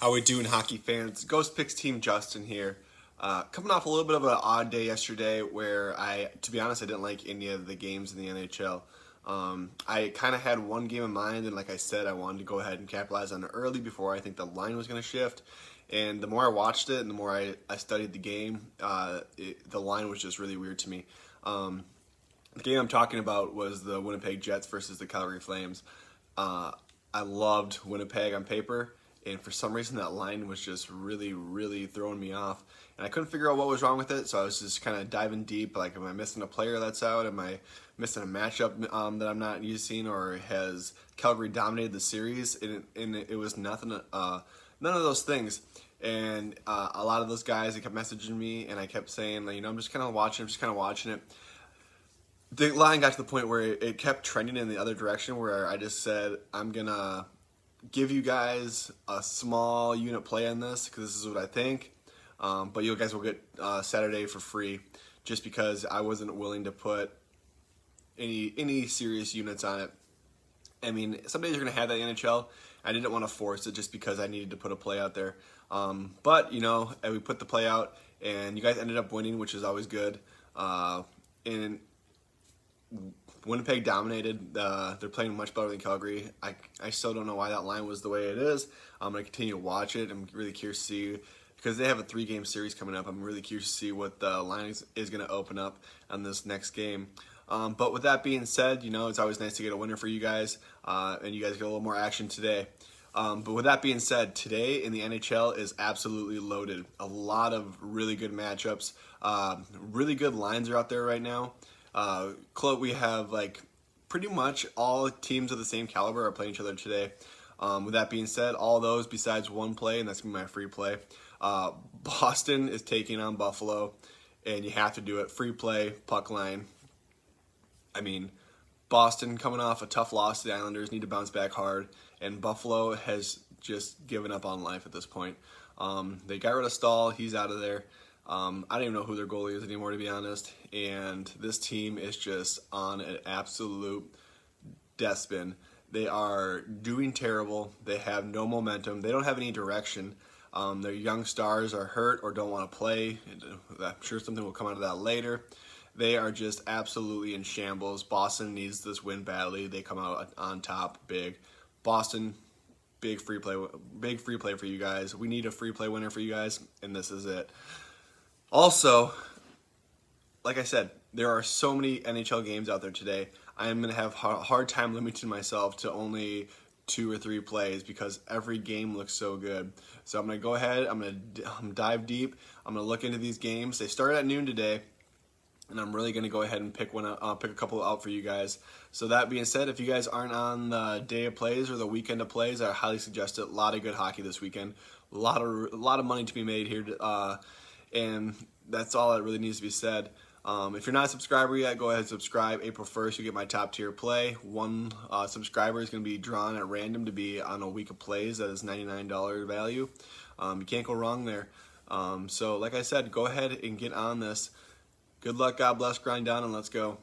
How we doing, hockey fans? Ghost Picks Team Justin here. Coming off a little bit of an odd day yesterday where to be honest, I didn't like any of the games in the NHL. I kind of had one game in mind, and like I said, I wanted to go ahead and capitalize on it early before I think the line was going to shift. And the more I watched it and the more I studied the game, the line was just really weird to me. The game I'm talking about was the Winnipeg Jets versus the Calgary Flames. I loved Winnipeg on paper, and for some reason that line was just really throwing me off. And I couldn't figure out what was wrong with it, so I was just kind of diving deep, like, am I missing a player that's out? Am I missing a matchup that I'm not used to seeing? Or has Calgary dominated the series? And it was nothing, none of those things. And a lot of those guys, they kept messaging me, and I kept saying, like, I'm just kind of watching it. The line got to the point where it kept trending in the other direction, where I just said, I'm going to give you guys a small unit play on this because this is what I think. But you guys will get Saturday for free, just because I wasn't willing to put any serious units on it. I mean, some days you're going to have that in NHL. I didn't want to force it just because I needed to put a play out there. But, and we put the play out, and you guys ended up winning, which is always good. And Winnipeg dominated. They're playing much better than Calgary. I still don't know why that line was the way it is. I'm going to continue to watch it. I'm really curious to see, because they have a 3-game series coming up. I'm really curious to see what the line is going to open up on this next game. But with that being said, it's always nice to get a winner for you guys, and you guys get a little more action today. But with that being said, today in the NHL is absolutely loaded. A lot of really good matchups. Really good lines are out there right now. We have pretty much all teams of the same caliber are playing each other today. With that being said, all those besides one play, and that's going to be my free play. Boston is taking on Buffalo, and you have to do it. Free play, puck line. I mean, Boston coming off a tough loss to the Islanders, need to bounce back hard, and Buffalo has just given up on life at this point. They got rid of Stahl, he's out of there. I don't even know who their goalie is anymore, to be honest, and this team is just on an absolute death spin. They are doing terrible. They have no momentum. They don't have any direction. Their young stars are hurt or don't want to play. I'm sure something will come out of that later. They are just absolutely in shambles. Boston needs this win badly. They come out on top big. Boston, big free play for you guys. We need a free play winner for you guys, and this is it. Also, like I said, there are so many NHL games out there today. I am going to have a hard time limiting myself to only 2 or 3 plays because every game looks so good. So I'm going to go ahead. I'm going to dive deep. I'm going to look into these games. They started at noon today, and I'm really going to go ahead and pick a couple out for you guys. So that being said, if you guys aren't on the day of plays or the weekend of plays, I highly suggest it. A lot of good hockey this weekend. A lot of money to be made here. And that's all that really needs to be said. If you're not a subscriber yet, go ahead and subscribe. April 1st, you get my top tier play. One subscriber is going to be drawn at random to be on a week of plays that is $99 value. You can't go wrong there. So like I said, go ahead and get on this. Good luck, God bless, grind down, and let's go.